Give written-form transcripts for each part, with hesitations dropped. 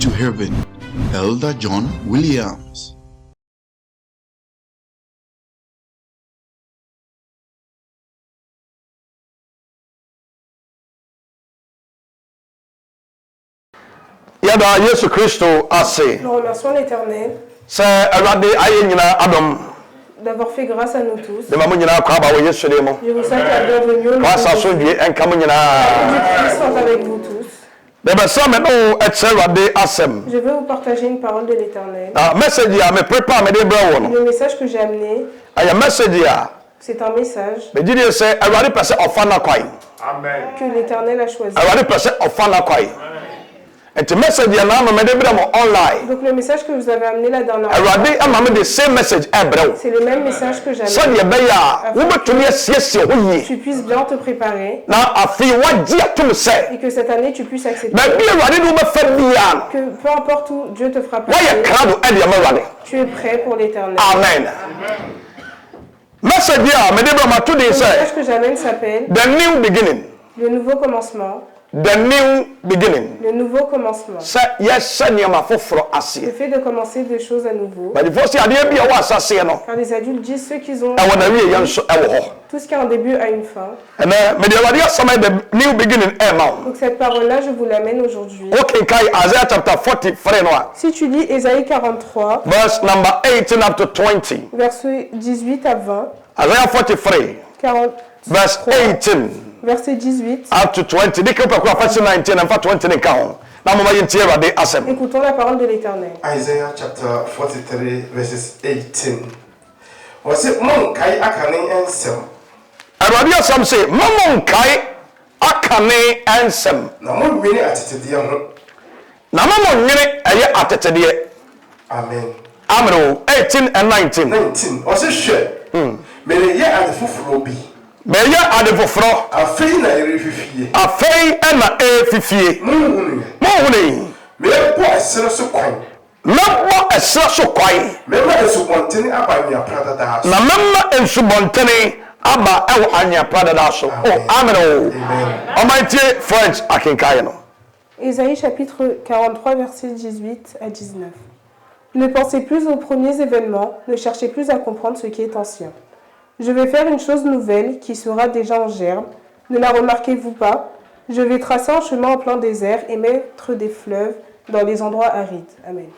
to Heaven, Elder John Williams. Yada Yesu Christo assez. Nous remercions l'Éternel C'est Alade Ayenya Adam. d'avoir fait grâce à nous tous. De Mamunyana Kaba Yesu Demo. Je vous souhaite la bienvenue au nom de Grâce à Jésus. son Dieu, un Kamunyana. Christ soit avec vous tous. De ça maintenant, et Alade Asem. Je veux vous partager une parole de l'Éternel. Message ya me prépare me de brown. Le message que j'ai amené, Aya message ya. c'est un message Me dit c'est Alade passe ofana kwai. Amen. Que l'Éternel a choisi. Alade passe ofana kwai. Et le message ya na me de brown online. Donc le message que vous avez amené la dernière fois, Alade amame the same message e brown. c'est le même message que So j'avais. ye be ya, wo betumi asiesie ho yi. Tu puisses bien te préparer Na afi waji atum se. et que cette année tu puisses accepter Ba bi Alade no be fa bia. que peu importe où Dieu te fera Why passer, crowd e de Alade. tu es prêt pour l'Éternel. Amen. Message ya me de brown to Le dey say message que j'amène s'appelle the new beginning. le nouveau commencement. The new beginning. Le nouveau commencement. Yes, for Le Asia. fait de commencer des choses à nouveau. But the first idea be a was no. Car les adultes disent ceux qui ont I want to read young tout ce qui a un début a une fin. and me the idea some the new beginning now. Donc cette parole-là, je vous l'amène aujourd'hui. Okay, Kai Isaiah chapter 43 no. Si tu lis Ésaïe 43, Verse number 18 up to 20. versets 18 à 20, Isaiah 43 verse 43, 18 verset 18, up to 20. They come across verse 19 and 20 and count. Now mama yintie rade asem. écoutons la parole de l'Éternel. Isaiah chapter 43 verses 18. Was it Mon Kai Akane and Sem? Awurade asem say, "Momon kai akane ansem." Na mo wini atete ho. Na momon nwene eye atetede. Amen. Amro 18 and 19. 19. Was it hwe? Mere ye ade fufuro bi. Meye ade foforo Afei na ere fifie. afei na efifie. Munhunu. Mo hune. Me bo asere so kwan. Mebo esra so kwai. Me ma esu kontene abanya prada da ha. Na memma ensubontene aba ewo anya prada da so. Oh, amen. Almighty French akinkaye no. Ésaïe chapitre 43, versets 18 à 19. Ne pensez plus aux premiers événements, ne cherchez plus à comprendre ce qui est ancien. Je vais faire une chose nouvelle qui sera déjà en germe. Ne la remarquez-vous pas? Je vais tracer un chemin en plein désert et mettre des fleuves dans les endroits arides. Amen.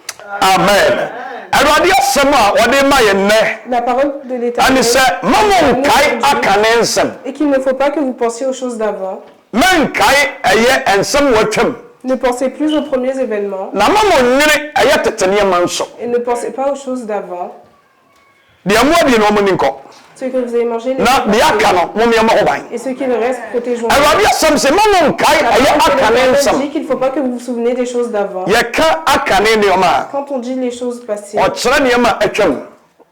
Amen. Awurade asem a wode ma ye ne. La parole de l'Éternel Ani se momon kai akane nsem. et qu'il ne faut pas que vous pensiez aux choses d'avant. Men kai eye ensem watwam. Ne pensez plus aux premiers événements Na momon nwene eye tetene manso. et ne pensez pas aux choses d'avant. De amodi no mo ninko. Ce que vous avez mangé, Na de aka no mo me ma ho ban. et ce qui le reste, protégeons-le. Awurade asem se momon kai eye akane Il nsem. dit qu'il ne faut pas que vous vous souvenez des choses d'avant. Yeka akane ne oma. Quand on dit les choses passées, O kyerɛ nneɛma atwam.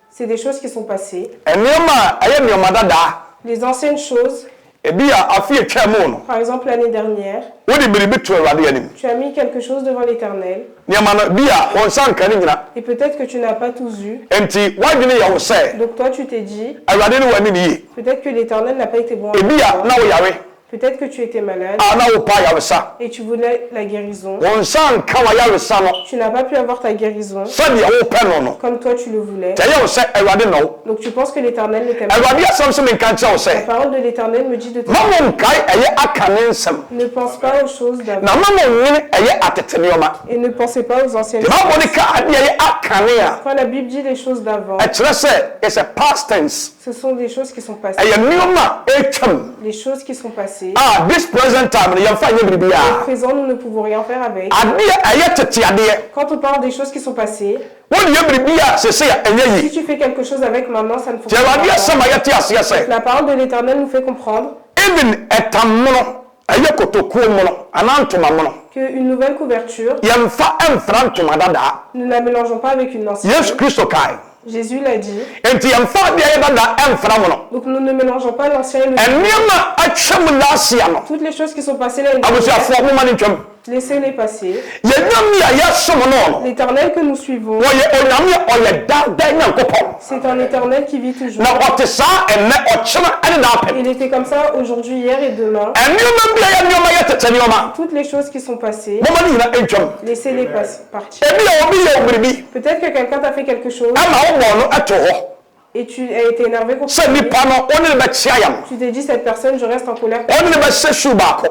c'est des choses qui sont passées. Nneɛma a ɛyɛ nneɛma dada. Les anciennes choses, Ebi a afi atwa mu no. par exemple l'année dernière, Wode biribi to Awurade anim. tu as mis quelque chose devant l'Éternel Nneɛma no bi a wɔn nsa nka ne nyina. et peut-être que tu n'as pas tous vu. Enti wadwene yɛ wo sɛ Donc toi tu t'es dit, Awurade ne w'ani ne yie. peut-être que l'Éternel n'a pas été bon avec Ebi a toi. na wo yare. Peut-être que tu étais malade A na wo pa yaresa. et tu voulais la guérison. Wɔn nsa nka wa yaresa no. Tu n'as pas pu avoir ta guérison Sɛdeɛ wo pɛ no no. comme toi tu le voulais. Kyɛ yɛ wo sɛ Awurade na wo. Donc tu penses que l'Éternel ne t'aime pas. Awurade asɛm so menka nkyerɛ wo La sɛ parole de l'Éternel me dit de te mama nkae ɛyɛ aka ne nsɛm. ne pense pas aux choses d'avant Na mama nwene ɛyɛ atete nneɛma. et ne pensez pas aux anciennes Te choses. ba bɔ ne ka adeɛ ɛyɛ aka ne a. Quand la Bible dit les choses d'avant, Ɛkyerɛ sɛ it's a past tense. ce sont des choses qui sont passées. Ɛyɛ nneɛma atwam. Les choses qui sont passées. Ah, this present time no yɛmfa nyɛ biribi Au a. présent, nous ne pouvons rien faire avec. Adeɛ ɛyɛ tete adeɛ. Quand on parle des choses qui sont passées, Wɔde yɛ biribi a sese a ɛnyɛ si yi. tu fais quelque chose avec maintenant, ça ne Te fonctionne Awurade pas. asɛm a yɛte aseɛ sɛ La parole de l'Éternel nous fait comprendre even ɛtammono ɛyɛ kotokuo mono anaa ntoma mono. qu'une nouvelle couverture, Yɛmfa ɛmfra ntoma dadaa. nous ne la mélangeons pas avec une ancienne. Yesu Kristo kae. Jésus l'a dit. Enti yɛmfa adeɛ ɛyɛ dada ɛmfra mono. Donc nous ne mélangeons pas l'ancien et le nouveau. Nneɛma atwam laasia no. Toutes les choses qui sont passées l'année dernière, Abusuafoɔ moma ne ntwam. laissez-les passer. Yɛnyam ni a yɛsom no no. L'Éternel que nous suivons, Wɔyɛ onyame a ɔyɛ dada Nyankopɔn. c'est un Éternel qui vit toujours. Na ɔte saa ɛnnɛ ɔkyena ɛne n'apɛ. Il était comme ça aujourd'hui, hier et demain. Nneɛma bi a yɛ nneɛma yɛ tete nneɛma Toutes les choses qui sont passées, mɔmɔ ne nyina ntwam laissez-les partir. ebi a obi yɛ obiribi Peut-être que quelqu'un t'a fait quelque chose ama wobɔ no ɛto hɔ et tu as été énervé contre sɛ lui. nipa no ɔne ne bɛkyea yam Tu t'es dit, cette personne, je reste en colère. ɔne ne bɛhyɛ su baako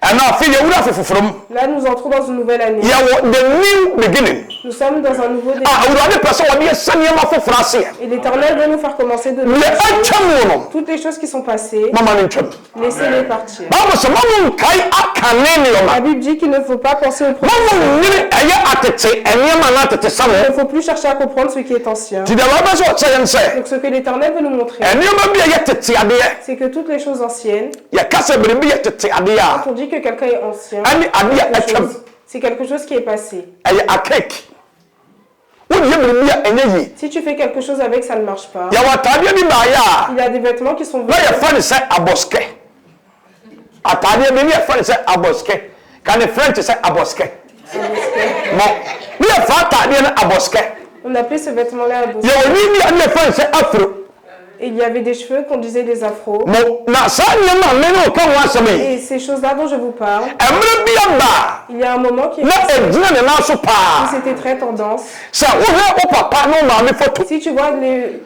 ɛna afei yɛwura afo foforɔ mu Là, nous entrons dans une nouvelle année. yɛwɔ the new beginning Nous sommes dans un nouveau début. a awurade pɛ sɛ wɔde yɛsɛ nneɛma foforɔ aseɛ Et l'Éternel veut nous faire commencer de neɛ nouvelles choses. ɛtwam wo no Toutes les choses qui sont passées, mama no ntwam laissez-les partir. bible sɛ mama nkae akane La nneɛma Bible dit qu'il ne faut pas penser au présent. mama nnwene ɛyɛ atete nneɛma no atete sa Il wo ne faut plus chercher à comprendre ce qui est ancien. nti deɛ wɔbɛ sɛ ɔkyɛ yɛn sɛ Donc ce que l'Éternel veut nous montrer, nneɛma bi a yɛ tete adeɛ c'est que toutes les choses anciennes, yɛka sɛ biribi yɛ tete adeɛ a quand on dit que quelqu'un est ancien, ɛne adeɛ a ɛtwam c'est quelque chose qui est passé. ɛyɛ akek wodeɛ biribi a ɛnyɛ yi Si tu fais quelque chose avec, ça ne marche pas. yɛwɔ ataadeɛ bi baayɛ a Il y a des vêtements qui sont na yɛfa ne sɛ abɔskɛ ataadeɛ bi ne yɛfa ne sɛ abɔskɛ ka ne french sɛ abɔskɛ mɔ ne yɛfa ataadeɛ no abɔskɛ On appelait ce vêtement-là un beau. yɛwɔ ne bi a ne yɛfa ne sɛ afro Et il y avait des cheveux qu'on disait des afros. mɔ na saa nneɛma a mene wo ka ho asɛm yi Et ces choses-là dont je vous parle, ɛmmerɛ bi aba il y a un moment qui na ɛgyina ne nan so paa c'était très tendance. sɛ wohwɛ wo papa ne wo maame foto Si tu vois les...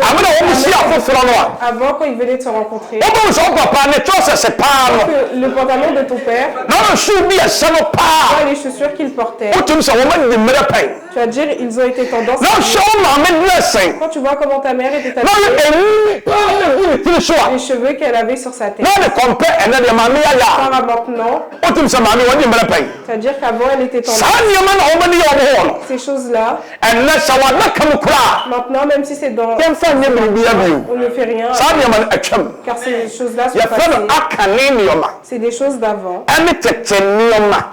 amena wɔn si afoforɔ no a Avant, quand ils venaient de se rencontrer, wobɛhu sɛ wo papa ne trɔsɛs paa no que le pantalon de ton père, na ɔno shoe bi ɛhyɛ no paa les chaussures qu'il portait, wotumi sɛ wɔma de mmerɛ pɛn tu vas dire ils ont été tendance. na ɔhyɛ wo maame dressing Quand tu vois comment ta mère était na ɔyɛ habillée, ɛwu paa ne tiri so a les cheveux qu'elle avait sur sa tête, na ɔde kɔmpɛ ɛnɛ deɛ maame yɛyɛ par a à maintenant, wotumi sɛ maame wɔde mmerɛ pɛn tu vas dire qu'avant elle était tendance. saa nneɛma na wɔbɛde yɛ ɔmo hɔ no Ces choses-là, ɛnɛ sɛ wɔadaka mu koraa maintenant, même si c'est dans... yɛmfa nyɛ biribia bio On ne fait rien, saa nneɛma no atwam car ces choses-là sont yɛfrɛ no passées. akane nneɛma C'est des choses d'avant, ɛne tete nneɛma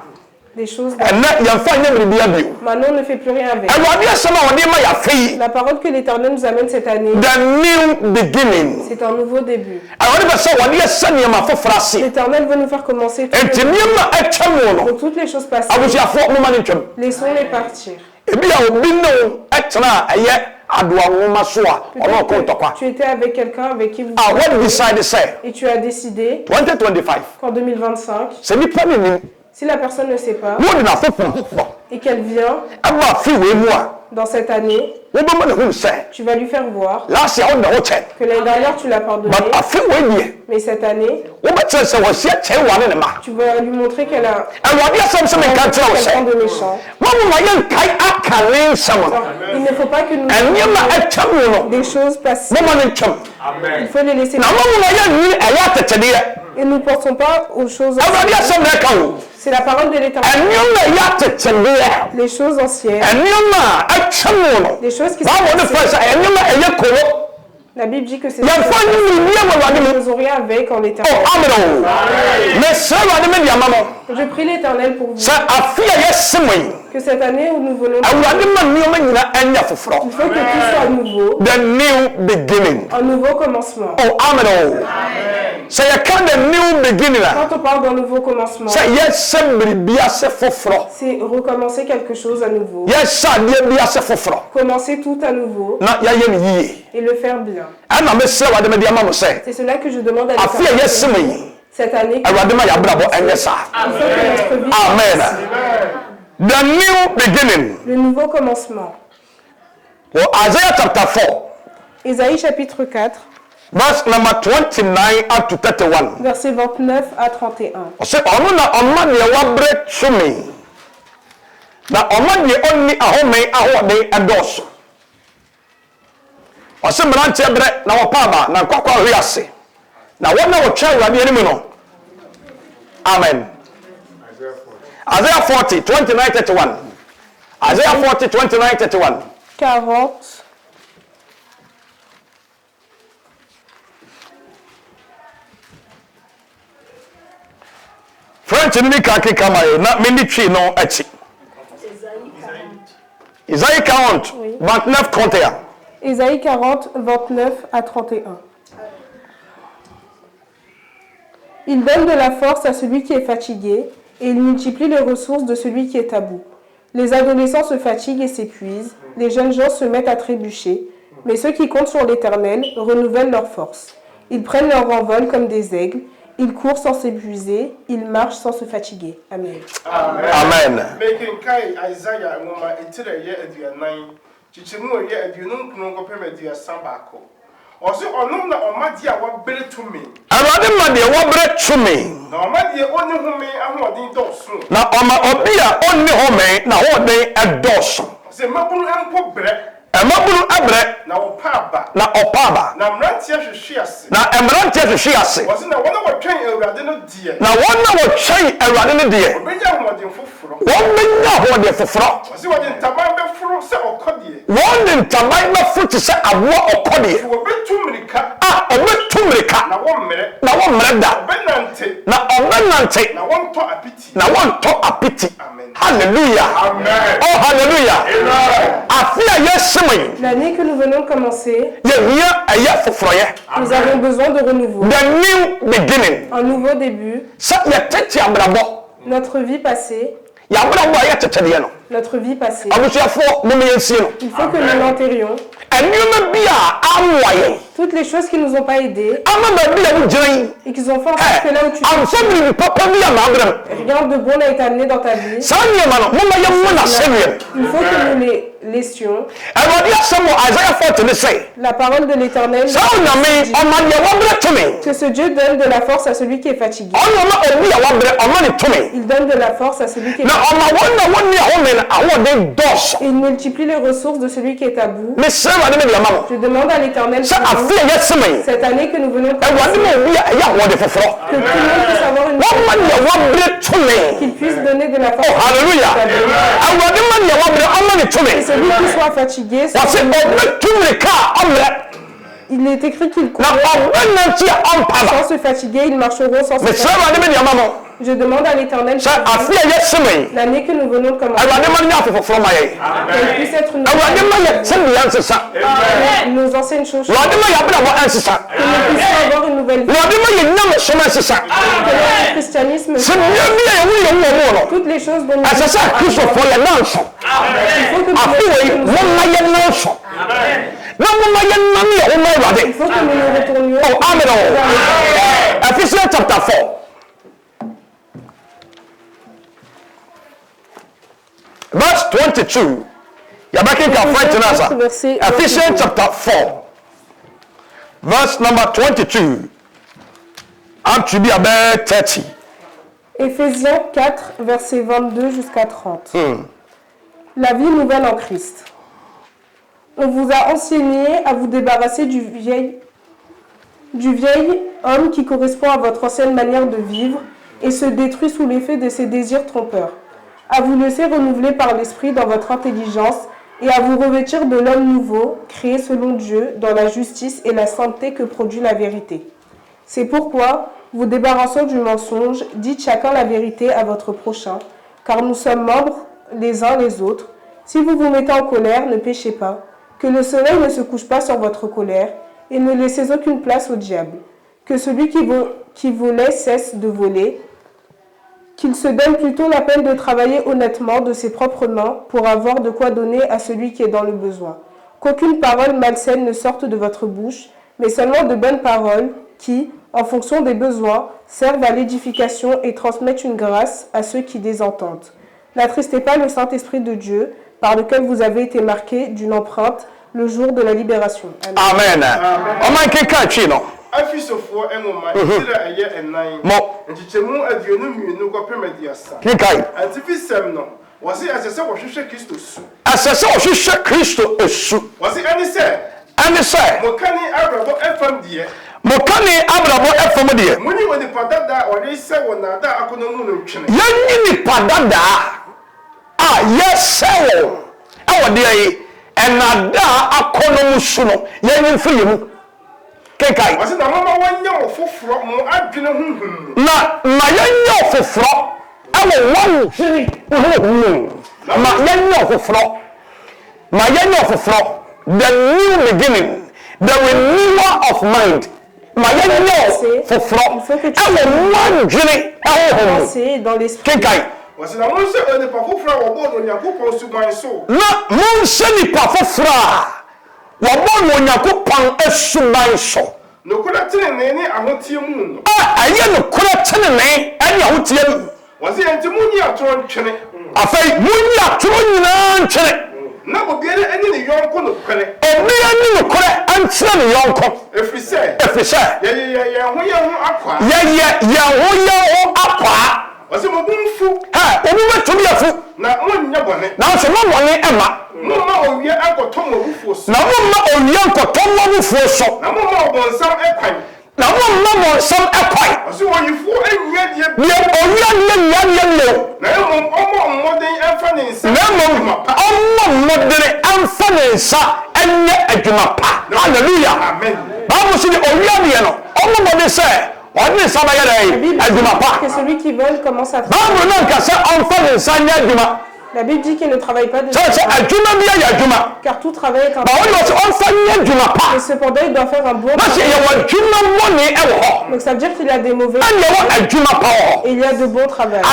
des choses d'avant. ɛnɛ yɛmfa nyɛ biribia bio Maintenant, on ne fait plus rien avec. awurade asɛm a wɔde ma yɛafe yi La parole que l'Éternel nous amène cette année, the new beginning c'est un nouveau début. awurade bɛ sɛ wɔde yɛsɛ nneɛma foforɔ ase L'Éternel veut nous faire commencer tout enti nneɛma atwam wo no Donc toutes les choses passées, abusuafoɔ moma no ntwam laissons-les partir. ebi a obi ne wo ɛtena a ɛyɛ adoa nwoma so a ɔno ɔkɔ Peut-être ntɔkwa que tu étais avec quelqu'un avec qui vous... a what decide sɛ Et tu as décidé 2025 qu'en 2025, sɛ nipa ne nim si la personne ne sait pas na ɔde n'afoforo et qu'elle vient ɛba afe wei mu a dans cette année, wobɛma ne hunu sɛ tu vas lui faire voir last year wode wo kyɛn que l'année dernière tu l'as pardonné, but afe wei deɛ mais cette année, wobɛkyerɛ sɛ wɔahyia kyɛn wane ne ma tu vas lui montrer qu'elle a awurade asɛm sɛ menka kyerɛ wo quelqu'un sɛ de méchant. mamoma yɛnkae aka ne nsɛm no Il ne faut pas que nous ɛnneɛma atwam wo no des choses passées. moma no ntwam Il faut les laisser na passer. mamoma yɛnwene ɛyɛ atetedeɛ Et nous ne pensons pas aux choses awurade anciennes. asɛm na ɛka wo C'est la parole de l'Éternel. ɛnneɛma ɛyɛ atetedeɛ Les choses anciennes, ɛnneɛma a atwam wo no des choses qui sont bible ne fɛ passées. sɛ ɛnneɛma ɛyɛ koro La Bible dit que c'est yɛmfa ne biribiɛ wɔ awurade nous mu ne faisons rien avec en o l'Éternel. amen o mesrɛ awurade me deama mo Je prie l'Éternel pour vous sɛ afe a yɛse mo yi que cette année où nous venons, awurade ma nneɛma nyina ɛnyɛ foforɔ il faut que tout soit nouveau, the new beginning un nouveau commencement. o amen o sɛ yɛka the new beginning a Quand on parle d'un nouveau commencement, sɛ yɛsɛ biribi ase foforɔ c'est recommencer quelque chose à nouveau, yɛsɛ adeɛ bi ase foforɔ commencer tout à nouveau na yɛayɛ no yie et le faire bien. ɛna mesrɛ awurade mede ama mo sɛ C'est cela que je demande à afe a yɛse mo yi cette année. awurade ma yɛabrabɔ ɛnyɛ saa Il faut que notre vie, amen the new beginning le nouveau commencement. wɔ Isaiah chapter 4 Ésaïe chapitre 4, verse number 29 up to 31 versets 29 à 31. ɔsɛ ɔno na ɔma deɛ wabrɛ tumi na ɔma deɛ ɔnni ahome ahoɔden ɛdɔɔso ɔsɛ mmeranteɛ berɛ na wɔpa aba na nkɔkɔ ahwe ase na wɔn a wɔtwa awurade anim no amen Isaiah 40 29 31 Isaiah 40 29 31 40. French ni ka keka ma yo na meni twi no akyi Isaïe 40 29 31 Ésaïe 40, 29 à 31. Il donne de la force à celui qui est fatigué et il multiplie les ressources de celui qui est à bout. Les adolescents se fatiguent et s'épuisent, les jeunes gens se mettent à trébucher, mais ceux qui comptent sur l'Éternel renouvellent leur force. Ils prennent leur envol comme des aigles, Il court sans s'épuiser, il marche sans se fatiguer. Amen. Amen. Making Kai Isaiah Moma Etire Edianai, Chichimu Edianum Copemedia Sambako. Also, on no Omadia what better to me. Awurade ma de wo bre tumi. No Omadia only whom me and what did dosu. Na oma obi a onni home na wo den edoso. Say Mabulu and Pobre. Emaburu abre Na Opaba. na opaba. Na Mrantia Shias. Na emrante hwehwe ase. Was in a one of our train Radino dear. Na wonna wo twɛn awurade ne de. Benja Modin Fufro. Wɔn benya hode foforo. Was what in Tabamba Furu say or Codie. Wɔn de ntaban bɛfo te sɛ aboa ɔkɔdeɛ. You were bet to Mrika. A ɔbɛtu mmirika Na 1 minute. na wɔmmerɛ da. Benante. Na ɔbɛnante Na 1 to a pity. na wɔntɔ apiti. Amen. Hallelujah. Amen. Oh hallelujah. Amen. Afi a yɛsem yi. L'année que nous venons de commencer, Yɛhia ɛyɛ foforɔyɛ. nous avons besoin de renouveau. The new beginning. Un nouveau début. Sɛ yɛtete abrabɔ. Notre vie passée. Yɛabrabɔ a yɛtetedeɛ no. Notre vie passée. Abusuafoɔ mome yɛnsie no. Il faut que nous l'enterrions. Nneɛma bi a amoa yɛn. Toutes les choses qui ne nous ont pas aidés Ama baabi a wogyina yi. et qui ont fait en sorte que là où tu Amfa biribi papa bi a maabrɛ no. rien de bon n'a été amené dans ta vie, Saa nneɛma no moma yɛmmo n'asɛnniɛ. il faut que nous les laissions. Awurade asɛm wɔ Isaiah 40 ne sɛ. La parole de l'Éternel Saa onyame ɔma deɛ wabrɛ tumi. que ce Dieu donne de la force à celui qui est fatigué. Ɔnoma obi a wabrɛ ɔma ne tumi. Il donne de la force à celui qui est Na fatigué. ɔma wɔn na wɔnni ahome no ahoɔden dɔɔso. Il multiplie les ressources de celui qui est à bout. Mesrɛ Awurade me deɛ ma mo. Je demande à l'Éternel Sɛ afe a yɛsem yi. cette année que nous venons de Awurade commencer, ma obi a ɛyɛ ahoɔden foforɔ. que tout le monde puisse avoir une Wɔma deɛ wabrɛ tumi. qu'il puisse donner de la force. Oh hallelujah. Awurade ma deɛ wabrɛ ɔma ne tumi. Celui qui soit fatigué, Wɔse ɔbɛtu mmirika a ɔmmerɛ. il est écrit qu'il Na courra ɔbɛnante a ɔmpaba. sans se fatiguer, ils marcheront sans se Mesrɛ fatiguer. Awurade me deɛ ma mo. Je demande à l'Éternel Sɛ afe a yɛsem yi. l'année que nous venons de commencer, Awurade ma nyɛ afe foforɔ ma yɛn. qu'elle puisse être une Awurade ma yɛ tebea nsesa. nos anciennes choses, que Awurade ma yɛ abrabɔ nsesa. nous puissions avoir une nouvelle vie, Awurade ma yɛ nyamesom nsesa. que notre christianisme, Sɛ nneɛma bi a yɛwo yɛ wo wɔ mu no. toutes les choses dont nous Ɛsɛ sɛ Kristofoɔ yɛ nanso. il faut que nous Afe wei momma yɛ nanso. Na momma yɛ nane yɛ wo ma Awurade. il faut que nous nous retournions Oh, amen. Ephesians chapter 4. Verse 22. Yabaki French Verset Ephesians chapter 4. Verse number 22. Up to be about 30. Éphésiens 4, versets 22 jusqu'à 30. La vie nouvelle en Christ. On vous a enseigné à vous débarrasser du vieil homme qui correspond à votre ancienne manière de vivre et se détruit sous l'effet de ses désirs trompeurs. À vous laisser renouveler par l'esprit dans votre intelligence et à vous revêtir de l'homme nouveau, créé selon Dieu, dans la justice et la sainteté que produit la vérité. C'est pourquoi, vous débarrassant du mensonge, dites chacun la vérité à votre prochain, car nous sommes membres les uns les autres. Si vous vous mettez en colère, ne péchez pas, que le soleil ne se couche pas sur votre colère, et ne laissez aucune place au diable. Que celui qui volait cesse de voler, qu'il se donne plutôt la peine de travailler honnêtement de ses propres mains pour avoir de quoi donner à celui qui est dans le besoin. Qu'aucune parole malsaine ne sorte de votre bouche, mais seulement de bonnes paroles qui, en fonction des besoins, servent à l'édification et transmettent une grâce à ceux qui les entendent. N'attristez pas le Saint-Esprit de Dieu, par lequel vous avez été marqués d'une empreinte le jour de la libération. Amen. Amen. Keka chi no. Afisofo enwoma itira eye enan. Mo. Nchichemu aduonu mienu kopem adiasa. Keka. Antifisem no. Wasi asese wo hwehwe Kristo su. Asese wo hwehwe Kristo esu. Wasi ani se. Ani se. Mokani abrabo efam die. Mokani abrabo efam die. Muni woni padada ori se wona da akonomu no twene. Yanyi ni padada. Yesewo. Ewo de yi. Enada akonomu su no. Yanyi mfiri mu. Kekai. Wasi na mama wanya wo foforo mo adwene hunhun. Na ma yanya foforo. Ewo wawo hiri. Ma yanya foforo. Ma yanya foforo. The new beginning. The renewal of mind. Ma yanya foforo. Ewo wanjiri. Ewo Pensez dans l'esprit. Kekai. Wasi na mo se oni pa foforo wo bo no Yakobon suban so. Na mo nse nipa foforo a. Wabɔ no Onyankopɔn asuban so. Nokura tenene ne ahotie mu no. Aye nokura tenene ene ahotie mu. Wase enti munyi atoro ntwene. Afei munyi atoro nyina ntwene. Na obiere ene ne yonko no kwere. Obi ene nokura ankyere ne yonko. Efrise. Ye ho akwa. Ye ho akwa. Wase mo bumfu. Ha, obi betumi afu. Na onnya bone. Na so mo bone ema. Mumma owie akotom obufuo so. Na mumma owie akotom obufuo so. Na mumma obonsam ekwan. Na mumma bonsam ekwan. Wase oyifo enye die. Ye owia ne lo. Na omo mmoden emfa ne nsa. Na omo modere amfa ne nsa enye adwuma pa. Hallelujah. Amen. Bible say owia ne no. Omo modere say on sa ba yere adwuma pa. Que celui qui vole commence à travailler. Bible non ka say amfa ne nsa nya adwuma. La Bible dit qu'il ne travaille pas de car tout travail est un mais cependant il doit faire un bon travail. Donc ça veut dire qu'il y a des mauvais et il y a de bons travail.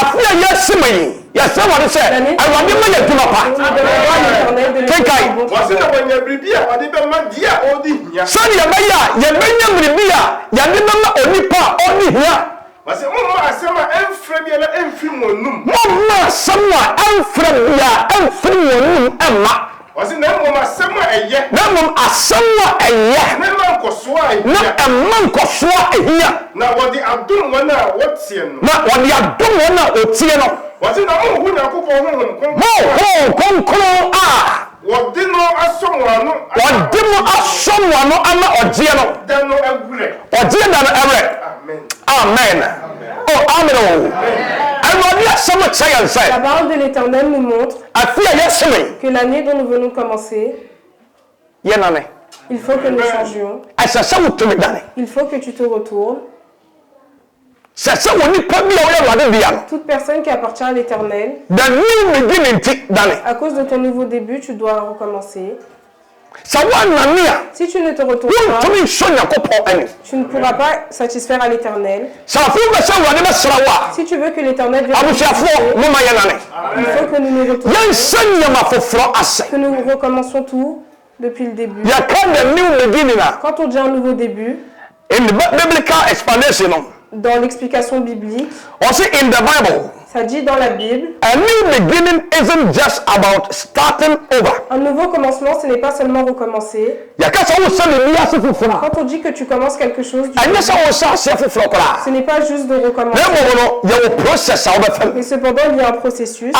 Wase mumma asema emfre bi ala emfim wonum. Mumma asema emfre bi ala emfim wonum emma. Wase na mumma asema eye. Na mum asema eye. Na mankosoa eye. Na mankosoa eye. Na wodi adum wana wotie no. Na wodi adum wana otie no. Wase na mo hu Yakobɔ honhom kon. Mo konkron a. Wodi no asomwano. Wodi mo asomwano ama ogie no. Da no agure. Ogie da no ere. Amen. Oh, amen. La parole de l'Éternel nous montre que l'année dont nous venons commencer, il faut que nous changions. Il faut que tu te retournes. Toute personne qui appartient à l'Éternel, à cause de ton nouveau début, tu dois recommencer. Si tu ne te retournes pas, tu ne pourras pas satisfaire à l'Éternel. Si tu veux que l'Éternel vienne, il faut que nous nous retournions, que nous recommencions tout depuis le début. Quand on dit un nouveau début, dans l'explication biblique, ça dit dans la Bible, a new beginning isn't just about starting over. Un nouveau commencement, ce n'est pas seulement recommencer. Quand on dit que tu commences quelque chose, ce n'est pas juste de recommencer. Mais cependant, il y a un processus.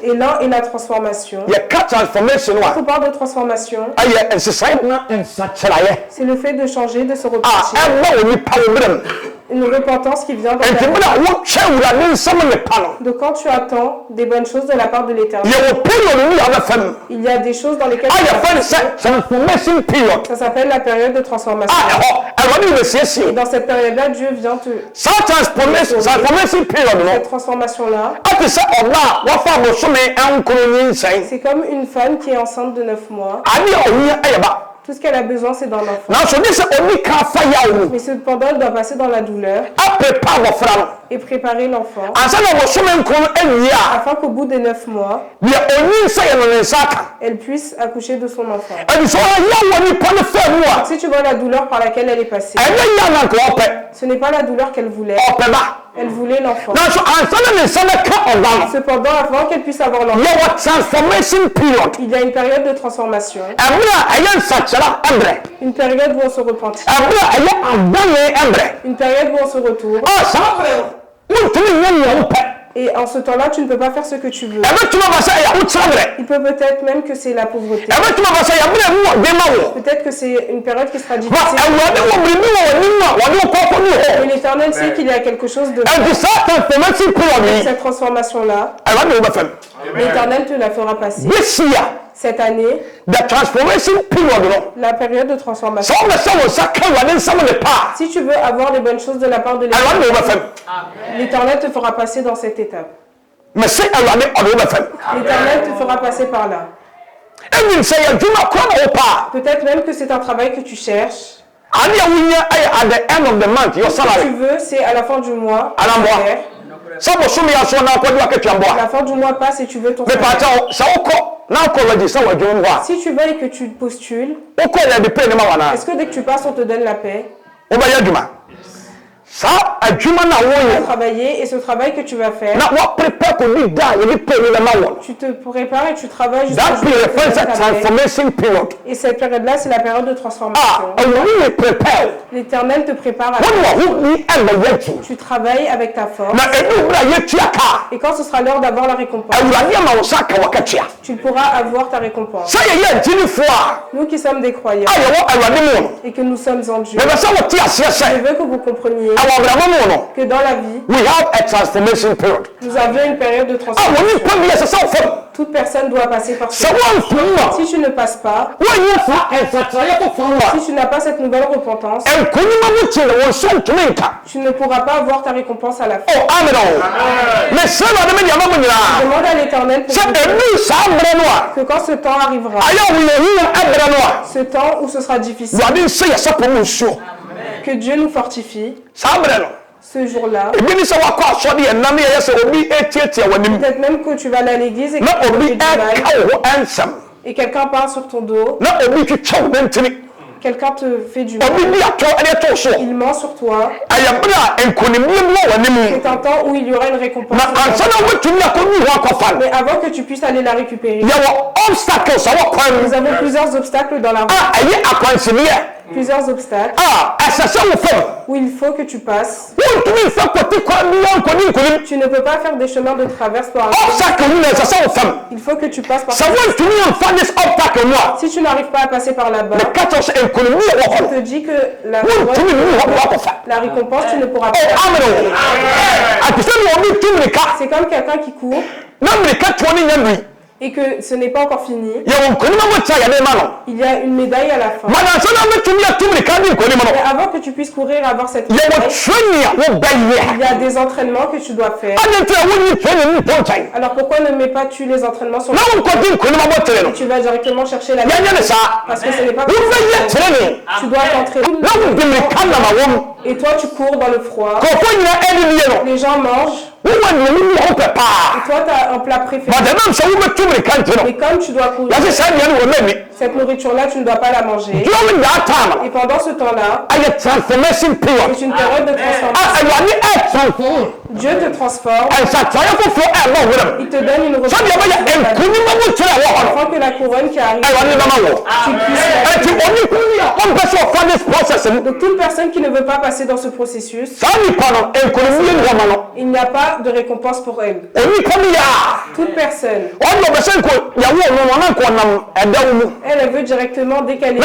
Et là est la transformation. Quand on parle de transformation, c'est le fait de changer, de se repentir. Une repentance qui vient de quand tu attends des bonnes choses de la part de l'Éternel. Il y a des choses dans lesquelles ça s'appelle la période de transformation. Et dans cette période-là, Dieu vient te... Cette transformation-là, c'est comme une femme qui est enceinte de 9 mois. Tout ce qu'elle a besoin, c'est d'un enfant. Mais cependant, elle doit passer dans la douleur et préparer l'enfant afin qu'au bout des 9 mois, elle puisse accoucher de son enfant. Si tu vois la douleur par laquelle elle est passée, ce n'est pas la douleur qu'elle voulait. Elle voulait l'enfant. Cependant, avant qu'elle puisse avoir l'enfant, il y a une période de transformation. Une période où on se repentit. Une période où on se retourne. Et en ce temps-là, tu ne peux pas faire ce que tu veux. Il peut peut-être même que c'est la pauvreté. Peut-être que c'est une période qui sera difficile. Mais l'Éternel sait qu'il y a quelque chose de cette transformation-là. L'Éternel te la fera passer. Cette année, la période de transformation. Si tu veux avoir les bonnes choses de la part de l'Éternel te fera passer dans cette étape. L'Éternel te fera passer par là. Peut-être même que c'est un travail que tu cherches. Ce que tu veux, c'est à la fin du mois. La fin du mois passe et tu veux ton salaire. Si tu vas et que tu postules, est-ce est-ce que dès que tu passes, on te donne la paix? Ça, Tu vas travailler et ce travail que tu vas faire, tu te prépares et tu travailles jusqu'à that period refers a transformation period. Et cette période-là, c'est la période de transformation. Really prepare. L'Éternel te prépare à tu travailles avec ta force. Et quand ce sera l'heure d'avoir la récompense, tu pourras avoir ta récompense. Nous qui sommes des croyants et que nous sommes en Dieu, je veux que vous compreniez que dans la vie, we have a transformation period. nous avions une période de transformation. Toute personne doit passer par ça. Si tu ne passes pas, si tu n'as pas cette nouvelle repentance, tu ne pourras pas avoir ta récompense à la fin. Demande à l'Éternel pour que quand ce temps arrivera, ce temps où ce sera difficile, que Dieu nous fortifie. Ce jour-là, peut-être même que tu vas aller à l'église et que tu vas du mal, et quelqu'un parle sur ton dos, quelqu'un te fait du mal, il ment sur toi, c'est un temps où il y aura une récompense. Mais avant que tu puisses aller la récupérer, nous avons plusieurs obstacles dans la route. Plusieurs obstacles où il faut que tu passes. Tu ne peux pas faire des chemins de traverse pour arriver. Il faut que tu passes par si tu n'arrives pas à passer par là-bas, je te dis que la récompense, tu ne pourras pas. C'est comme quelqu'un qui court et que ce n'est pas encore fini. Il y a une médaille à la fin. Mais avant que tu puisses courir et avoir cette médaille, il y a des entraînements que tu dois faire. Alors pourquoi ne mets pas tu les entraînements sur le et tu vas directement chercher la médaille? Parce que ce n'est pas possible. Tu dois t'entraîner. Et toi tu cours dans le froid. Les gens mangent. Et toi tu as un plat préféré. Mais comme tu dois courir, cette nourriture-là, tu ne dois pas la manger. Et pendant ce temps-là, c'est une période de transformation. Dieu te transforme. Il te donne une revanche. Afin que la couronne qui arrive, tu puisses. Donc toute personne qui ne veut pas passer dans ce processus, il n'y a pas de récompense pour elle. Toute personne, elle veut directement décaler.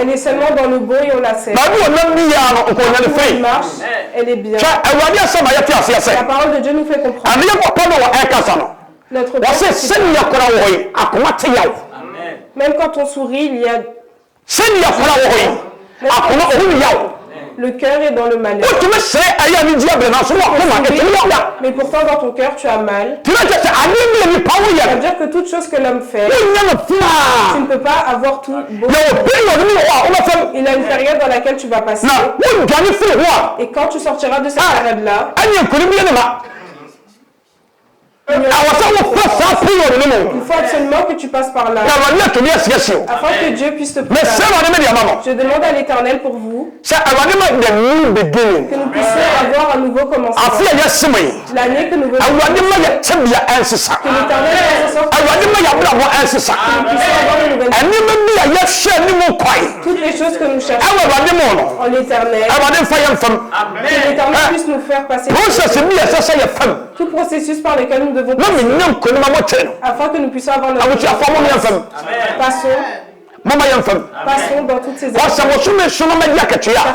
Elle est seulement dans le bon et on la sait. Elle marche, elle est bien. La parole de Dieu nous fait comprendre. Notre même quand on sourit, il y a le cœur est dans le malheur. Mais pourtant dans ton cœur tu as mal. Ça veut dire que toute chose que l'homme fait, tu ne peux pas avoir tout beau. Il y a une période dans laquelle tu vas passer. Et quand tu sortiras de cette période-là, il faut absolument que tu passes par là afin que Dieu puisse te préparer. Je demande à l'Éternel pour vous que nous puissions avoir un nouveau commencement. L'année que nous venons, que l'Éternel fasse en sorte que nous puissions avoir une nouvelle. Toutes les choses que nous cherchons en l'Éternel, que l'Éternel puisse nous faire passer tout processus par lequel nous devons passer afin que nous puissions avoir notre Passons dans toutes ces étapes. Parce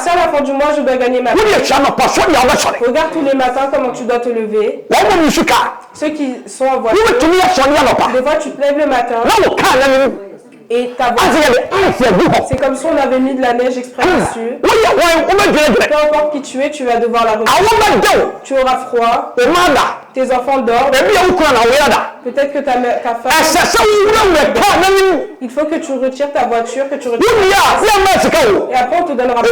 qu'à la fin du mois, je dois gagner ma vie. Regarde tous les matins comment tu dois te lever. Ceux qui sont en voiture, des fois tu te lèves le matin et ta voiture, c'est comme si on avait mis de la neige exprès dessus. Peu importe qui tu es, tu vas devoir la remettre. Tu auras froid. Tes enfants dorment. Peut-être que ta femme... Il faut que tu retires ta voiture, que tu retires et après on te donnera pas.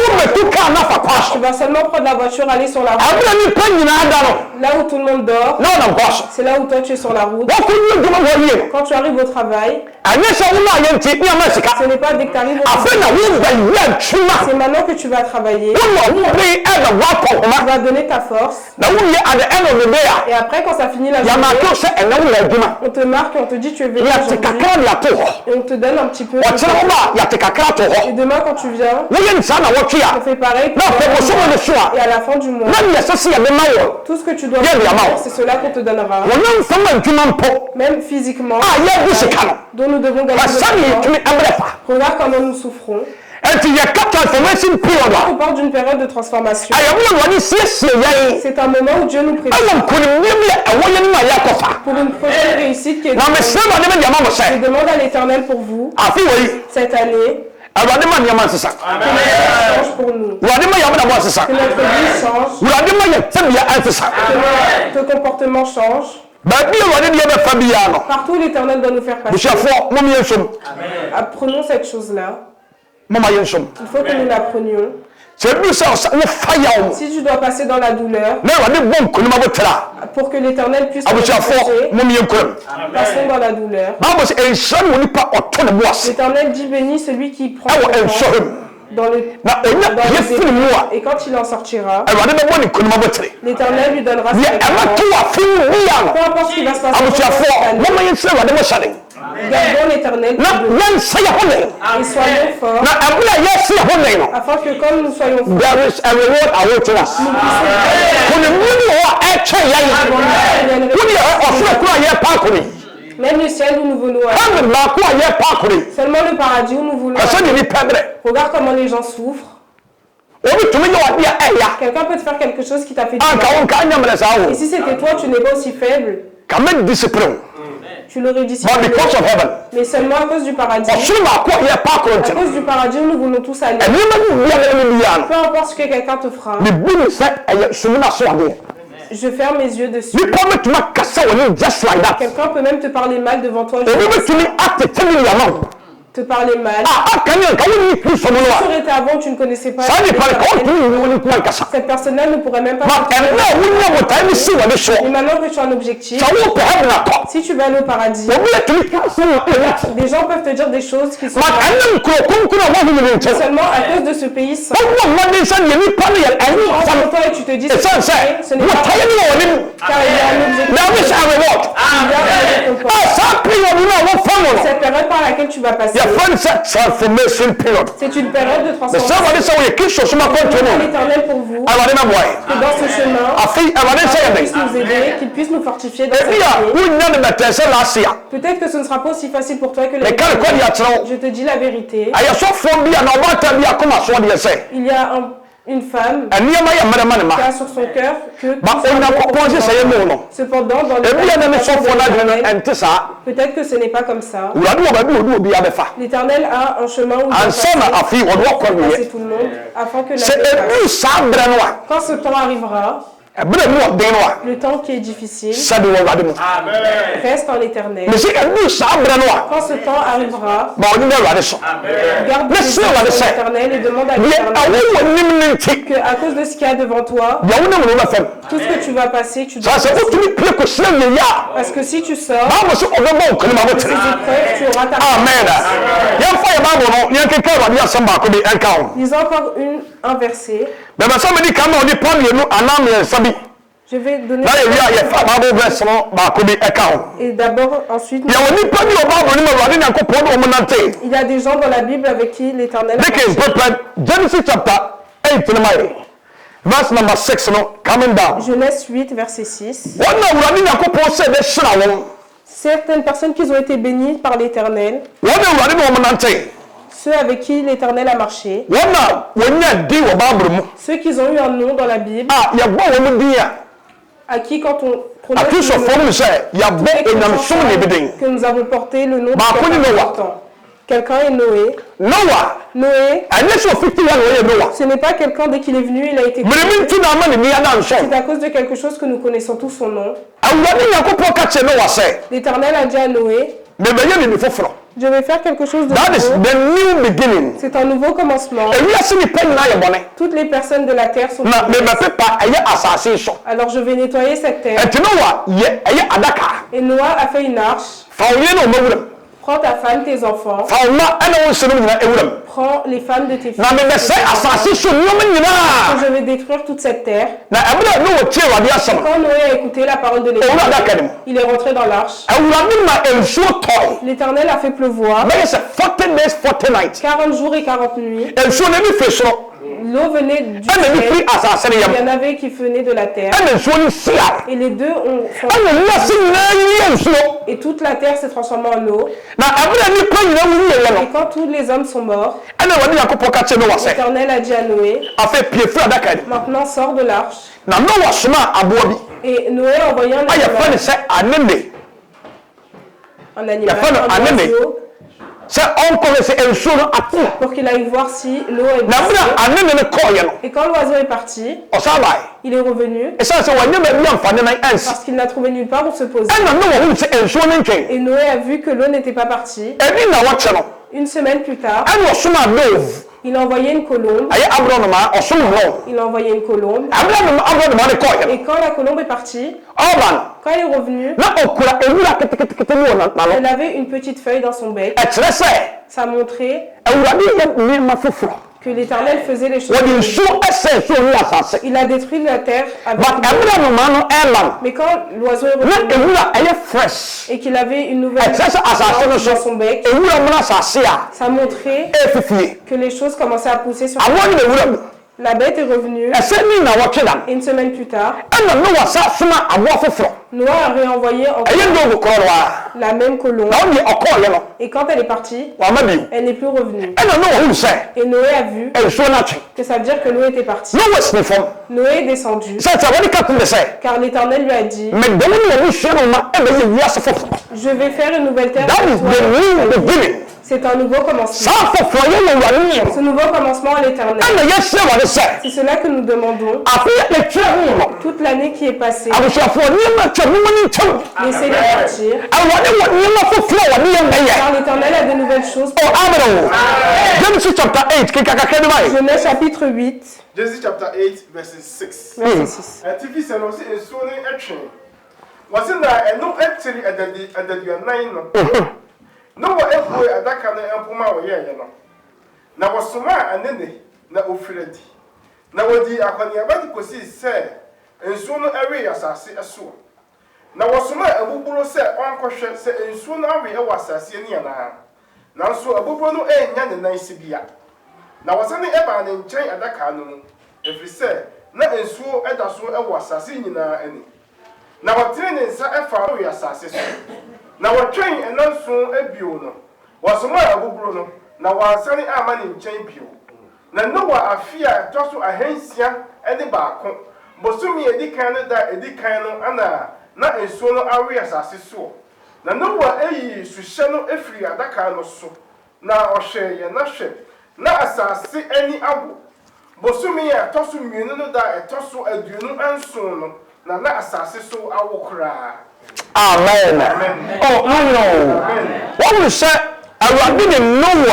Tu vas seulement prendre la voiture, aller sur la route. Là où tout le monde dort, c'est là où toi tu es sur la route. Quand tu arrives au travail, ce n'est pas dès que tu arrives au travail. C'est maintenant que tu vas travailler. Tu vas donner ta force. Et après, quand ça finit la journée, on te marque et on te dit tu es venu aujourd'hui. Et on te donne un petit peu. Et demain, quand tu viens, on fait pareil. Et à la fin du mois, tout ce que tu dois faire, c'est cela qu'on te donnera. Même physiquement, dont nous devons gagner de l'argent. Regarde comment nous souffrons. On parle d'une période de transformation. C'est un moment où Dieu nous prépare pour une prochaine réussite qui est devant nous. Je demande à l'Éternel pour vous, cette année, que notre vie change pour nous. Que notre vie change. Que nos comportements changent. Partout, l'Éternel doit nous faire passer. Apprenons cette chose-là. Il faut que nous l'apprenions. Si tu dois passer dans la douleur, pour que l'Éternel puisse nous protéger, passons dans la douleur. L'Éternel dit béni celui qui prend dans le et quand il en sortira, l'Éternel lui donnera ses peu importe ce qui va se passer. Gardons l'Éternel et soyons forts afin que comme nous soyons forts, même le ciel où nous voulons aller, seulement le paradis où nous voulons aller. Regarde comment les gens souffrent. Quelqu'un peut te faire quelque chose qui t'a fait du mal. Et si c'était toi, tu n'es pas aussi faible. Tu l'aurais discipliné. Mais seulement à cause du paradis. À cause du paradis où nous voulons tous aller. Peu importe ce que quelqu'un te fera. Je ferme mes yeux dessus. Quelqu'un peut même te parler mal devant toi. Te parler mal. Si tu aurais été avant, tu ne connaissais pas. Cette personne-là ne pourrait même pas. Mais maintenant que tu as un objectif, si tu vas aller au paradis, des gens peuvent te dire des choses qui sont seulement à cause de ce pays saint. Et tu te dis ce n'est pas car il y a un objectif. Cette période par laquelle tu vas passer, c'est une période de transformation. L'Éternel pour vous, que dans ce chemin, qu'il puisse nous aider, qu'il puisse nous fortifier dans cette vie. Peut-être que ce ne sera pas aussi facile pour toi que les autres. Je te dis la vérité. Il y a une femme qui a sur son cœur que cependant dans le peut-être que ce n'est pas comme ça. L'Éternel a un chemin où il va passer tout le monde afin que la quand ce temps arrivera, le temps qui est difficile reste en l'Éternel. Quand ce temps arrivera, garde l'Éternel et demande à l'Éternel qu'à cause de ce qu'il y a devant toi, tout ce que tu vas passer, tu dois passer. Parce que si tu sors de ces épreuves, tu auras ta réponse. Lisons encore un verset. Je vais donner et d'abord ensuite il y a des gens dans la Bible avec qui l'Éternel a marché. Genesis chapter 8 verse number 6 coming down. Genèse 8 verset 6. Certaines personnes qui ont été bénies par l'Éternel, ceux avec qui l'Éternel a marché, ceux qui ont eu un nom dans la Bible, à qui quand on prononce que nous avons porté le nom de quelqu'un important. Quelqu'un est Noé. Noé, ce n'est pas quelqu'un dès qu'il est venu, il a été créé. C'est à cause de quelque chose que nous connaissons tous son nom. L'Éternel a dit à Noé, je vais faire quelque chose de That is nouveau. the new beginning. C'est un nouveau commencement. Toutes les personnes de la terre sont mauvaises. Alors je vais nettoyer cette terre. Et Noah a fait une arche. Prends ta femme, tes enfants. Prends les femmes de tes filles. Je vais détruire toute cette terre. Quand Noé a écouté la parole de l'Éternel, il est rentré dans l'arche. L'Éternel a fait pleuvoir 40 jours et 40 nuits. L'eau venait du ciel. Il y en avait qui venaient de la terre. Et les deux ont et toute la terre s'est transformée en eau. Et quand tous les hommes sont morts, l'Éternel a dit à Noé, maintenant sors de l'arche. Et Noé a envoyé un animal, un oiseau, pour qu'il aille voir si l'eau est glacée. Et quand l'oiseau est parti, il est revenu parce qu'il n'a trouvé nulle part où se poser. Et Noé a vu que l'eau n'était pas partie. Une semaine plus tard, il a envoyé une colombe. Il a envoyé une colombe. Et quand la colombe est partie, quand elle est revenue, elle avait une petite feuille dans son bec. Ça montrait que l'Éternel faisait les choses. Il a détruit la terre avec mais quand l'oiseau est revenu et qu'il avait une nouvelle dans son bec, ça montrait que les choses commençaient à pousser sur la bête est revenue. Et une semaine plus tard, Noah a réenvoyé encore la même colombe. Et quand elle est partie, elle n'est plus revenue. Et Noé a vu que ça veut dire que l'eau était partie. Noé est descendu. Car l'Éternel lui a dit, je vais faire une nouvelle terre. C'est un nouveau commencement. Ce nouveau commencement à l'Éternel. C'est cela que nous demandons. Toute l'année qui est passée, laissez-les partir. Car l'Éternel a de nouvelles choses. Genèse chapitre 8. Genesis chapter 8, verse 6. Verset 6. And TV said, was in so many action. Was in there, and no actually at the 9. No one ever at that kind of Puma or yeah, now was so much and then na offered. Now, what the Akoniabati could see said, and soon areas are say a so. Now was so much a bubulo said, Uncle said, and soon area was a senior now. So a bubulo ain't yan and nice bia. Now was any ever in chain at that canoe. If we say, not and so at us so was a senior any. Now a train is a far we assassin. Now a train and not so a buono. Was more a bubulo. Now was sunny a man in chain pew. Now no one a fear just to a hensia and the back. But so me a decano that a decano and not in solo areas as so. Now no one a Sushano a free at that kind of so. Now or share ya not share. Now as I see any abu. But so me a toss me no that a toss a duno and so. Now not as I see so I will cry. Amen. Amen. Oh, no. What we say, I didn't know.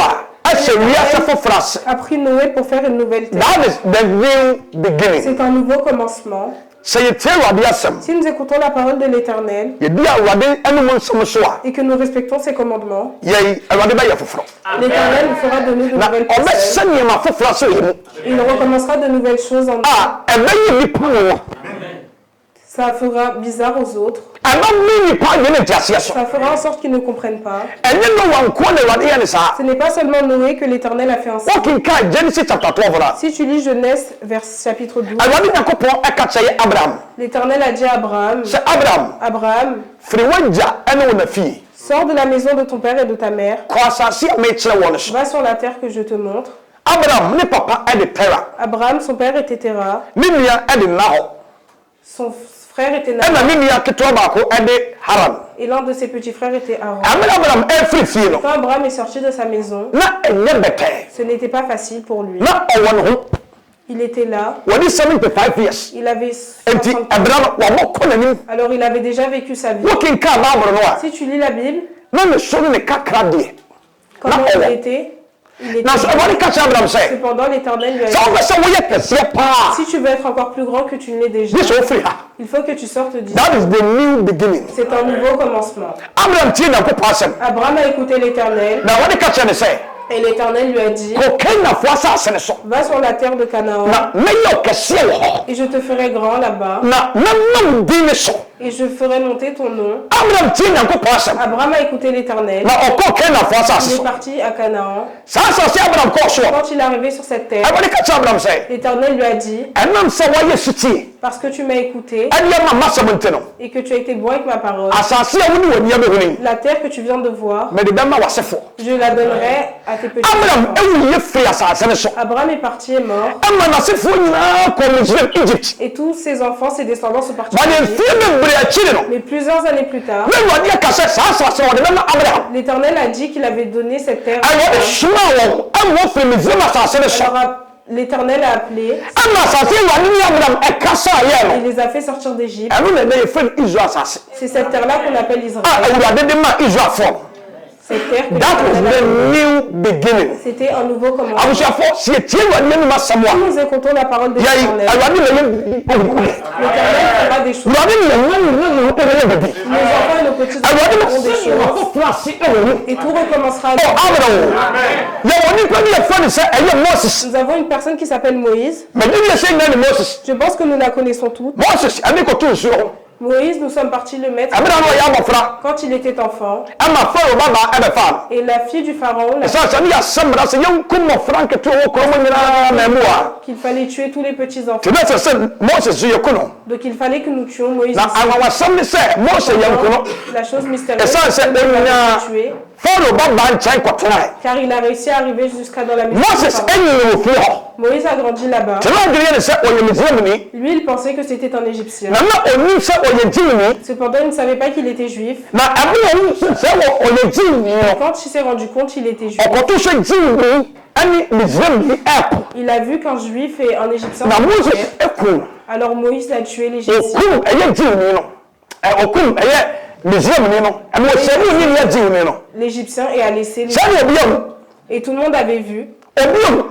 A pris Noé pour faire une nouvelle terre. That is the new beginning. C'est un nouveau commencement. Si nous écoutons la parole de l'Éternel et que nous respectons ses commandements, l'Éternel nous fera de nous de nouvelles personnes. Il recommencera de nouvelles choses en nous. Ça fera bizarre aux autres. Ça fera en sorte qu'ils ne comprennent pas. Ce n'est pas seulement Noé que l'Éternel a fait ainsi. Si tu lis Genèse, chapitre 12, l'Éternel a dit à Abraham, Abraham, sors de la maison de ton père et de ta mère, va sur la terre que je te montre. Abraham, son père était Terah, son frère était Nahor, Et l'un de ses petits frères était Aaron. Abraham every feel. Quand Abraham est sorti de sa maison, Na enye bete. ce n'était pas facile pour lui. Na owo Il était là, When 75 years. il avait Enti 60 ans. Abraham wa mo konanim. Alors il avait déjà vécu sa vie. Working ka Bible no a. Si tu lis la Bible, Na me so ne kakra de. comment Na il owo. était, Na so wani ka cha Abraham say. cependant l'Éternel lui a dit, So we say we ye kese pa. si tu veux être encore plus grand que tu ne l'es déjà, This o free ha. il faut que tu sortes d'ici. That is the new beginning. C'est un nouveau commencement. Abraham tie na ko pasem. Abraham a écouté l'Éternel Na wani ka cha ne say. et l'Éternel lui a dit, Ko kenna fo asase ne so. va sur la terre de Canaan Na me yo kese wo ho. et je te ferai grand là-bas Na nam di ne so. et je ferai monter ton nom. Abraham tie na ko pasem. Abraham a écouté l'Éternel. Na oko kenna fo asase Il est so. parti à Canaan. Sa asase Abraham ko so. Quand il est arrivé sur cette terre, Wani ka cha Abraham say. l'Éternel lui a dit, Enam se wa ye suti. parce que tu m'as écouté Anya ma masabunte no. et que tu as été bon avec ma parole, Asase a woni woni abehuni. la terre que tu viens de voir, Me de bema wasefo. je la donnerai à tes petits Abraham enfants. ewu ye free asase ne so. Abraham est parti et mort, Ama na sefo nyina ko Misraim Egypt. et tous ses enfants, ses descendants sont partis Ba en de Égypte. fie me bre akire no. Mais plusieurs années plus tard, Me wadi akase sa asase wo de bema Abraham. l'Éternel a dit qu'il avait donné cette terre. Ayo de shuma wo amwo free Misraim asase ne so. Alors l'Éternel a appelé Ama asase wani ni Abraham e kasa ye et no. les a fait sortir d'Égypte. Anu na ye free Israel asase. C'est cette terre-là qu'on appelle Israël. Awurade de ma Israel fo. Cette terre que That was l'Éternel a the donnée. new beginning. C'était un nouveau commencement. Abushafo si etie wani ni masamwa. Nous écoutons la parole de Yayi l'Éternel. awurade na ye. L'Éternel fera des choses. Awurade na ye baby. Nos enfants et nos petits enfants Awurade na feront des se choses. wo flasi e wo. Et tout recommencera à Oh, nouveau. Abraham. Ya woni kwa ni efo ni say eye Moses. Nous avons une personne qui s'appelle Moïse. Me di ye say na Moses. Je pense que nous la connaissons toutes. Moses ani ko tu so. Moïse, nous sommes partis le mettre Abraham ya mofra. quand il était enfant. Ama fa baba e be fa. Et la fille du pharaon, Sa sa ni asembra se yon kum mofra ke tu wo ko mo nyina na emua. qu'il fallait tuer tous les petits-enfants. Ti na se Moses ye kuno. Donc il fallait que nous tuions Moïse. Na aussi. awa wasam ni say Moses ye kuno. La chose mystérieuse, Et ça, c'est c'est qu'il une- fallait le tuer, Fa baba nchai ko tena. car il a réussi à arriver jusqu'à dans la maison. du Moses pharaon. enyi wo fi ho. Moïse a grandi là-bas. Ti na gire ni say o ye Misraim ni. Lui, il pensait que c'était un Égyptien. Na oni say o ye Jini. Cependant, il ne savait pas qu'il était juif. Na Abraham say o ye Jini. Quand il s'est rendu compte qu'il était juif, Ọkọ tó ṣe jíìmù ẹni Misraim ní ẹ̀kú. il a vu qu'un juif et un Égyptien Na se Moses tuaient. ẹ̀kú. Alors Moïse l'a tué l'Égyptien. Òkú ẹ̀yẹ jíìmù nínú. Òkú ẹ̀yẹ Misraim nínú. Ẹ̀mí òṣèlú ní ìyẹ jíìmù nínú. L'Égyptien et a laissé les... Sẹ́ni òbí ọ̀hún. Et tout le monde avait vu. Òbí ọ̀hún.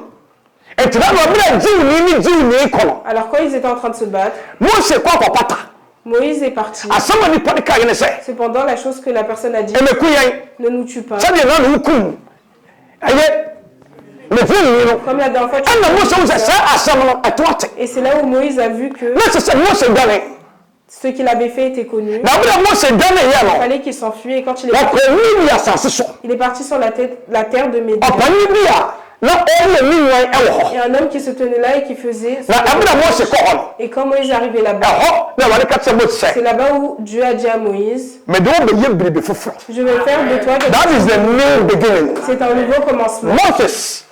Ètùnú àwọn ọ̀bí náà jíìmù ní jíìmù kọ̀nà. Alors quand ils étaient en train de se battre, Mose kọ́ ọkọ̀ pátá. Moïse est parti. Àsámọ̀ ní pọ́díkà yẹn sẹ́. Cependant, la chose que la personne a dit, Ẹ̀mẹ̀kú yẹn. ne nous tue pas. Sẹ́ni ìnáwó ní kú. Ẹ̀yẹ Misraim nínú. Comme la dernière fois, tu Ẹ̀nà as Mose ń sẹ́ dit sẹ́ ça. àsámọ̀ ẹ̀tọ́ àtẹ̀. Et c'est là où Moïse a vu que Mose sẹ́ Mose dání. ce qu'il avait fait était connu. Na ọbẹ̀ Mose dání yẹn Il nọ. fallait qu'il s'enfuit et quand il est Wọ́n parti, kọ̀ ní ìyá àsàsí sọ. il est parti sur la terre de Médian. Ọ̀pọ̀ni bí a na ọ̀rẹ́ mi yẹn ẹ̀wọ̀ hɔ. Et un homme qui se tenait là et qui faisait... Na ẹ̀mí Mose kọ̀ hɔ no. Et quand Moïse est arrivé là-bas, Ɛhɔ na Awurade ka kyerɛ Mose c'est sɛ, là-bas où Dieu a dit à Moïse, mede wo bɛyɛ biribi foforɔ. je vais faire de toi quelque That is chose. the new beginning. C'est un nouveau commencement. Moses,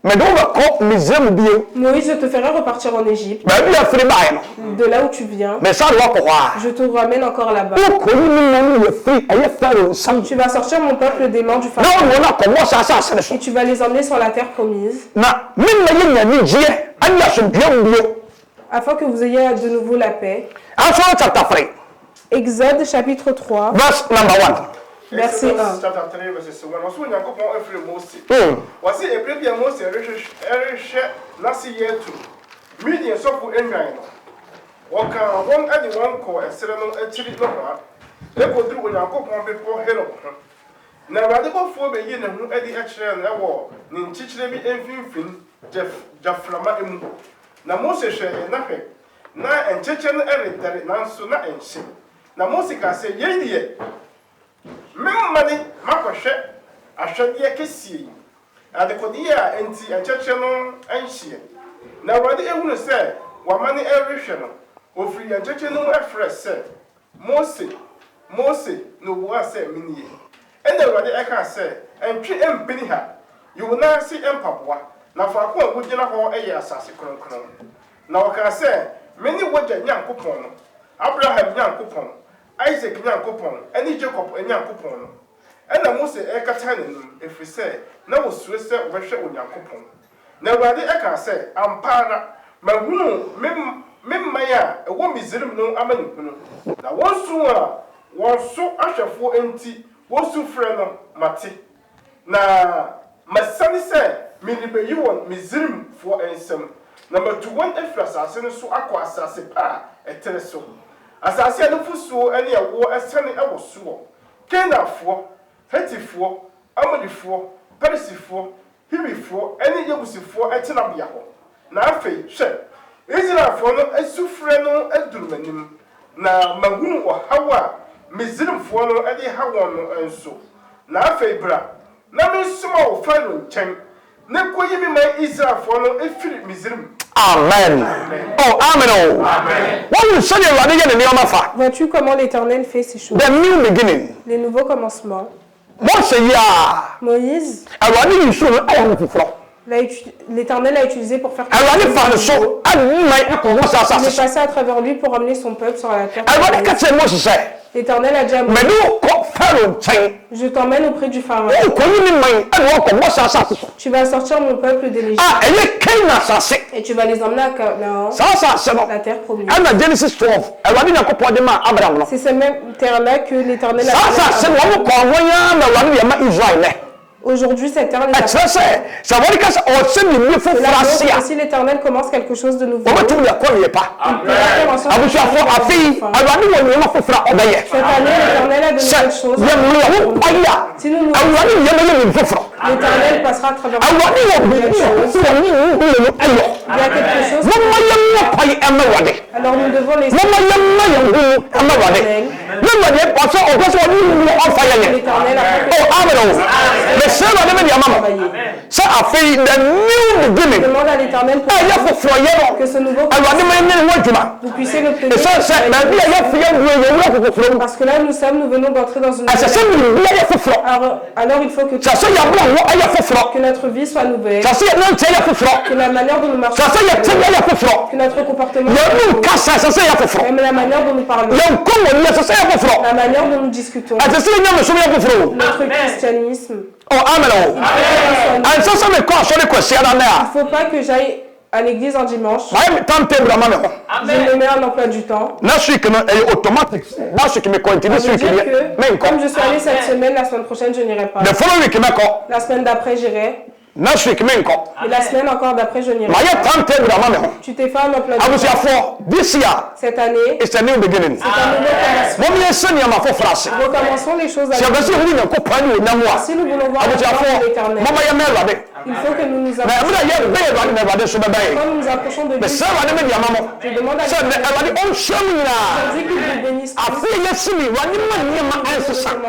mede wo bɛkɔ Misraim bio. Moïse, je te ferai repartir en Égypte, Baabi a firi baeɛ no. de là où tu viens. Mɛ saa de wakɔ hɔ a. Je te ramène encore là-bas. Wokɔ yi ne nam yɛ firi ɛyɛ Pharaoh nsam. Tu vas sortir mon peuple des mains du Na pharaon wɔn akɔwɔ saa asase no so. et tu vas les emmener sur la terre promise, Na me na yɛ nyamegyeɛ ane asomdua mu bio. afin que vous ayez de nouveau la paix. Exodus chapter 3, Exode chapitre 3, verse number 1. verset Exodus 1. chapter 3 verse 1. Ɔso Onyankopɔn afiri Mose. Wɔse ebere bi a Mose ɛrehwɛ n'ase yɛ atu. Midian sɔfo enwan no. Wɔka wɔn de wɔn kɔ ɛsrɛ no akyiri nohoa. Ekoduru Onyankopɔn bepɔ Herod ho. Na Awurade bɔfoɔ bɛyi ne ho adi akyerɛ no ɛwɔ ne nkyekyere bi mfimfini gyaframa mu. Na Mose hwɛɛ na hwɛ. Na nkyekyere no ɛredɛre nanso na ɛnhyɛ. Na Mose ka sɛ yɛn deɛ mmemmane makɔhwɛ ahwɛdeɛ kɛseɛ yi adekodeɛ a enti nkyɛkyɛ no anhyia na Awurade ehunu sɛ wama ne ɛrehwɛ no ofiri nkyɛkyɛ no mu ɛfrɛ sɛ Mose Mose na owua sɛ menie ɛna Awurade ɛka sɛ ɛntwe ɛmpini ha yiwo n'ase ɛmpaboa na faako a wogyina hɔ ɛyɛ asase kronkron na wɔka sɛ mene wagya Nyankopɔn no Abraham Nyankopɔn Isaac Nyankopɔn ɛne Jacob Nyankopɔn no ɛna Mose ɛkata ne nim ɛfiri sɛ na wɔsuro sɛ wɔbɛhwɛ Onyankopɔn na Awurade ɛka sɛ ampa ara mahunu me mman a ɛwɔ Misraim no amanehunu na wɔn su a wɔn so ahwɛfoɔ enti wɔn su frɛ no mate na masane sɛ menibeyi wɔn Misraimfoɔ nsam na matu wɔn afiri asase no so akɔ asase pa a ɛtere so asase a nufusuo ɛne ɛwoɔ ɛsɛne ɛwɔ soɔ Kenafoɔ Hetifoɔ Amorifoɔ Perisifoɔ Hivifoɔ ɛne Yebusifoɔ ɛtenabea hɔ na afei hwɛ Israelfoɔ no asufrɛ no aduru m'anim na mahunu ɔhaw a Misraimfoɔ no ɛde ha wɔn no nso na afei bra na mensoma wo Farao nkyɛn na kɔyi me man Israelfoɔ no efiri Misraim. Amen. Oh, amen. Oh. Amen. Vois-tu comment l'Éternel fait ces choses? The new beginning. Les nouveaux commencements. Moïse. L'Éternel a utilisé pour faire il est passé à travers lui pour amener son peuple sur la terre. L'Éternel a dit à Moïse, je t'emmène auprès du Pharaon. Tu vas sortir mon peuple de l'Égypte. Et tu vas les emmener à Canaan, la terre promise. C'est cette même terre-là que l'Éternel a donné. Aujourd'hui, cette terre est si l'Éternel commence quelque chose de nouveau, il peut faire en sorte que cette année, l'Éternel a de nouvelles choses. Si nous nous l'Éternel passera à travers de nouvelles choses. Il y a quelque chose. Alors nous devons les demande à l'Éternel que ce nouveau vous puissiez le plaider. Parce que là nous venons d'entrer dans une alors il faut que notre vie soit nouvelle, que la manière dont nous marchons, que notre comportement, même la manière dont nous parlons, la manière dont nous discutons, notre christianisme. Oh, amen. Il ne faut pas que j'aille à l'église un dimanche. Je me mets un emploi du temps. Comme je suis allé cette semaine, la semaine prochaine, je n'irai pas. La semaine d'après, j'irai. Et la semaine encore d'après, je n'irai pas. Tu t'es fait un emploi du temps. Cette année, c'est un nouveau commencement. Recommençons les choses à l'année. Si nous voulons voir l'Éternel, il faut que nous nous approchions. Quand nous nous approchons de Dieu, je demande à l'Éternel qu'il nous bénisse tous. Que les choses changent.